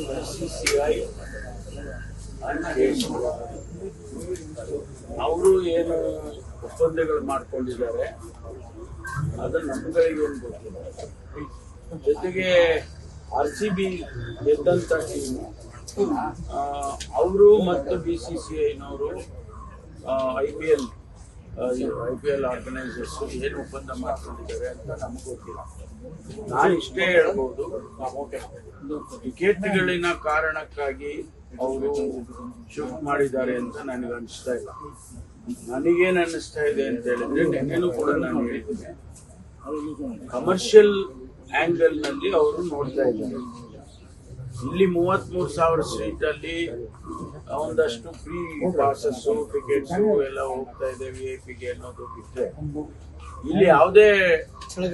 BCCI and KCCI. ಅವರು ಏನು ಒಪ್ಪಂದಗಳು ಮಾಡ್ಕೊಂಡಿದ್ದಾರೆ ಅದು ನಮ್ಗಳಿಗೆ ಏನು ಗೊತ್ತಿಲ್ಲ. ಜೊತೆಗೆ RCB ಗೆದ್ದಂತ ಟೀಮು ಅವರು ಮತ್ತು BCCIನವರು IPL ಆರ್ಗನೈಸರ್ಸ್ ಏನು ಒಪ್ಪಂದ ಮಾಡ್ಕೊಂಡಿದ್ದಾರೆ ಅಂತ ನಮ್ಗೆ ಗೊತ್ತಿಲ್ಲ. ನಾನು ಇಷ್ಟೇ ಹೇಳ್ಬೋದು, ಟಿಕೆಟ್ಗಳಿನ ಕಾರಣಕ್ಕಾಗಿ ಅವರು ಶಿಫ್ಟ್ ಮಾಡಿದ್ದಾರೆ ಅಂತ ನನಗೆ ಅನಿಸ್ತಾ ಇಲ್ಲ. ನನಗೇನು ಅನ್ನಿಸ್ತಾ ಇದೆ ಅಂತ ಹೇಳಿದ್ರೆ, ನಿನ್ನೆನೂ ಕೂಡ ನಾನು ಹೇಳಿದ್ದೇನೆ, ಕಮರ್ಷಿಯಲ್ ಆಂಗಲ್ ನಲ್ಲಿ ಅವರು ನೋಡ್ತಾ ಇದ್ದಾರೆ. ಇಲ್ಲಿ 33,000 ಸೀಟ್ ಅಲ್ಲಿ ಒಂದಷ್ಟು ಫ್ರೀ ಪಾಸಸ್ ಟಿಕೆಟ್ಸ್ ಎಲ್ಲ ಹೋಗ್ತಾ ಇದೆ VIP ಗೆ ಅನ್ನೋದು ಬಿಟ್ಟರೆ ಇಲ್ಲಿ ಯಾವುದೇ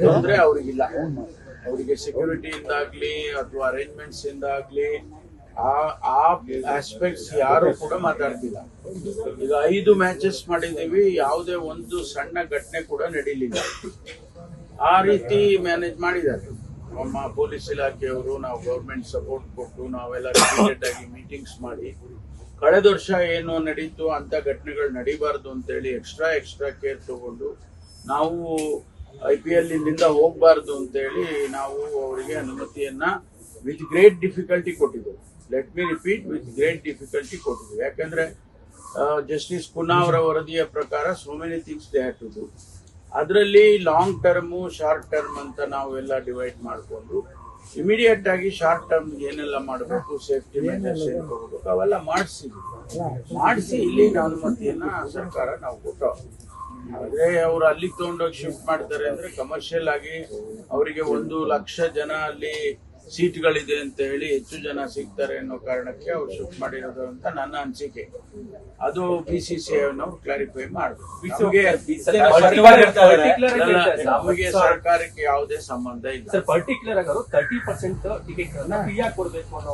ತೊಂದರೆ ಅವ್ರಿಗಿಲ್ಲ. ಅವರಿಗೆ ಸೆಕ್ಯೂರಿಟಿಯಿಂದಾಗ್ಲಿ ಅಥವಾ ಅರೇಂಜ್ಮೆಂಟ್ಸ್ ಇಂದಾಗ್ಲಿ ಆ ಆಸ್ಪೆಕ್ಟ್ಸ್ ಯಾರು ಕೂಡ ಮಾತಾಡ್ತಿಲ್ಲ. ಈಗ 5 ಮ್ಯಾಚಸ್ ಮಾಡಿದೀವಿ, ಯಾವುದೇ ಒಂದು ಸಣ್ಣ ಘಟನೆ ಕೂಡ ನಡೀಲಿಲ್ಲ. ಆ ರೀತಿ ಮ್ಯಾನೇಜ್ ಮಾಡಿದ್ದಾರೆ ನಮ್ಮ ಪೊಲೀಸ್ ಇಲಾಖೆಯವರು. ನಾವು ಗೌರ್ಮೆಂಟ್ ಸಪೋರ್ಟ್ ಕೊಟ್ಟು ನಾವೆಲ್ಲ ರಿಪೀಟೆಡ್ ಆಗಿ ಮೀಟಿಂಗ್ಸ್ ಮಾಡಿ, ಕಳೆದ ವರ್ಷ ಏನು ನಡೀತು ಅಂತ ಘಟನೆಗಳು ನಡೀಬಾರ್ದು ಅಂತೇಳಿ ಎಕ್ಸ್ಟ್ರಾ ಕೇರ್ ತಗೊಂಡು ನಾವು IPL ಇಲ್ಲಿಂದ ಹೋಗ್ಬಾರ್ದು ಅಂತೇಳಿ ನಾವು ಅವರಿಗೆ ಅನುಮತಿಯನ್ನ ವಿತ್ ಗ್ರೇಟ್ ಡಿಫಿಕಲ್ಟಿ ಕೊಟ್ಟಿದ್ದೇವೆ. Let me repeat, with great difficulty ಕೊಟ್ಟಿದ್ದೇವೆ. ಯಾಕಂದ್ರೆ ಜಸ್ಟಿಸ್ ಕುನ್ನಾ ಅವರ ವರದಿಯ ಪ್ರಕಾರ so many things they had to do. ಅದರಲ್ಲಿ ಲಾಂಗ್ ಟರ್ಮು ಶಾರ್ಟ್ ಟರ್ಮ್ ಅಂತ ನಾವೆಲ್ಲ ಡಿವೈಡ್ ಮಾಡಿಕೊಂಡು ಇಮಿಡಿಯೇಟ್ ಆಗಿ ಶಾರ್ಟ್ ಟರ್ಮ್ ಏನೆಲ್ಲ ಮಾಡಬೇಕು, ಸೇಫ್ಟಿ ಮೆಜರ್ಸ್ ಏನು ತಗೋಬೇಕು ಅವೆಲ್ಲ ಮಾಡಿಸಿ ಇಲ್ಲಿನ ಅನುಮತಿಯನ್ನ ಸರ್ಕಾರ ನಾವು ಕೊಟ್ಟು. ಆದ್ರೆ ಅವ್ರು ಅಲ್ಲಿಗೆ ತಗೊಂಡೋಗಿ ಶಿಫ್ಟ್ ಮಾಡ್ತಾರೆ ಅಂದ್ರೆ ಕಮರ್ಷಿಯಲ್ ಆಗಿ ಅವರಿಗೆ 100,000 ಜನ ಅಲ್ಲಿ ಸೀಟ್ಗಳಿದೆ ಅಂತ ಹೇಳಿ ಹೆಚ್ಚು ಜನ ಸಿಗ್ತಾರೆ ಅನ್ನೋ ಕಾರಣಕ್ಕೆ ಅವ್ರು ಶಿಫ್ಟ್ ಮಾಡಿರೋದು ಅಂತ ನನ್ನ ಅನಿಸಿಕೆ. ಅದು BCCI ನಾವು ಕ್ಲಾರಿಫೈ ಮಾಡಬೇಕು. ನಮಗೆ ಸರ್ಕಾರಕ್ಕೆ ಯಾವುದೇ ಸಂಬಂಧ ಇಲ್ಲ. ಸರ್, ಪರ್ಟಿಕ್ಯುಲರ್ ಆಗಿ 30% ಟಿಕೆಟ್ ಫ್ರೀ ಆಗಿ ಕೊಡಬೇಕು ಅನ್ನೋ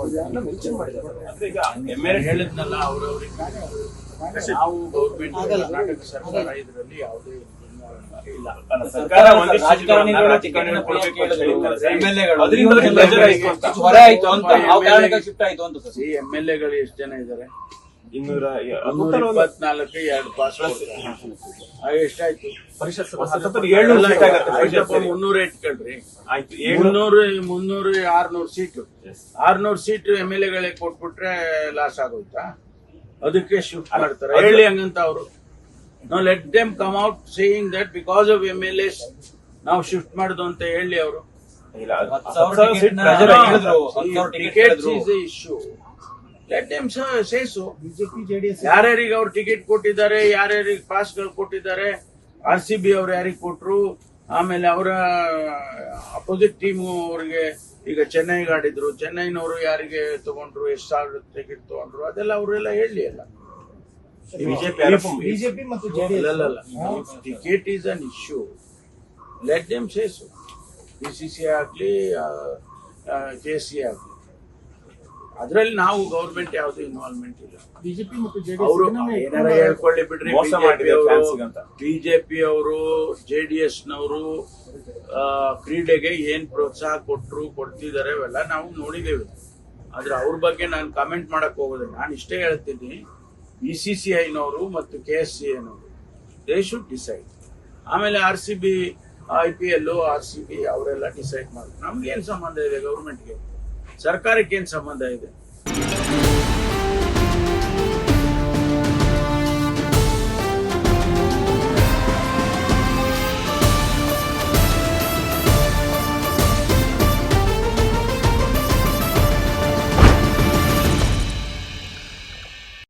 ಮೆನ್ಷನ್ ಮಾಡಿದ್ದಾರೆ. ಹೇಳಿದ್ನಲ್ಲ, ಅವ್ರವ್ರಿಗೆ ನಾವು ಗೌರ್ಮೆಂಟ್ ಕರ್ನಾಟಕ ಸರ್ಕಾರ ಇದರಲ್ಲಿ ಯಾವುದೇ ಇಲ್ಲ. MLAಗಳು ಎಷ್ಟು ಜನ ಇದ್ದಾರೆ? 224, 2 ಪಾಸ್ ಎಷ್ಟಾಯ್ತು? 300 ಇಟ್ಕೊಳ್ರಿ. 300 600 ಸೀಟು 600 ಸೀಟು MLAಗಳಿಗೆ ಕೊಟ್ಬಿಟ್ರೆ ಲಾಸ್ ಆಗೋಯ್ತಾ? ಅದಕ್ಕೆ ಶಿಫ್ಟ್ ಮಾಡ್ತಾರೆ. ಹೇಳಿ ಹಂಗಂತ ಅವರು. Now let them come out saying that because of MLAs ನಾವು ಶಿಫ್ಟ್ ಮಾಡುದು ಅಂತ ಹೇಳಿ ಅವರು. Tickets is the issue. Let them say so. ಯಾರ್ಯಾರಿಗೆ ಅವ್ರು ಟಿಕೆಟ್ ಕೊಟ್ಟಿದ್ದಾರೆ, ಯಾರ್ಯಾರಿಗೆ ಪಾಸ್ಗಳು ಕೊಟ್ಟಿದ್ದಾರೆ, RCB ಅವ್ರು ಯಾರಿಗೆ ಕೊಟ್ರು, ಆಮೇಲೆ ಅವರ ಅಪೋಸಿಟ್ ಟೀಮು ಅವ್ರಿಗೆ ಈಗ ಚೆನ್ನೈಗೆ ಆಡಿದ್ರು, ಚೆನ್ನೈನವರು ಯಾರಿಗೆ ತಗೊಂಡ್ರು, ಎಷ್ಟು ಸಾವಿರ ಟಿಕೆಟ್ ತಗೊಂಡ್ರು, ಅದೆಲ್ಲ ಅವರೆಲ್ಲ ಹೇಳಿ ಅಲ್ಲ. ಬಿಜೆಪಿ ಮತ್ತು JDS ticket is an issue. Let them say so. BCCI ಆಗ್ಲಿ KCCI ಆಗ್ಲಿ, ಅದ್ರಲ್ಲಿ ನಾವು ಗೌರ್ಮೆಂಟ್ ಯಾವ್ದು ಇನ್ವಾಲ್ವ್ಮೆಂಟ್ ಇಲ್ಲ. ಬಿಜೆಪಿ ಮತ್ತು ಅವರು ಏನಾರ ಹೇಳ್ಕೊಳ್ಳಿ ಬಿಡ್ರಿ. BJP ಅವರು JDS ನವರು ಕ್ರೀಡೆಗೆ ಏನ್ ಪ್ರೋತ್ಸಾಹ ಕೊಡ್ತಿದ್ದಾರೆ ಅವೆಲ್ಲ ನಾವು ನೋಡಿದ್ದೇವೆ. ಆದ್ರೆ ಅವ್ರ ಬಗ್ಗೆ ನಾನು ಕಾಮೆಂಟ್ ಮಾಡಕ್ ಹೋಗೋದಿಲ್ಲ. ನಾನು ಇಷ್ಟೇ ಹೇಳ್ತೀನಿ, BCCIನವರು ಮತ್ತು KCCIನವರು ದೇ ಶುಡ್ ಡಿಸೈಡ್. ಆಮೇಲೆ RCB IPL RCB ಅವರೆಲ್ಲ ಡಿಸೈಡ್ ಮಾಡಿ. ನಮ್ಗೇನ್ ಸಂಬಂಧ ಇದೆ? ಗೌರ್ಮೆಂಟ್ಗೆ ಸರ್ಕಾರಕ್ಕೆ ಏನ್ ಸಂಬಂಧ ಇದೆ?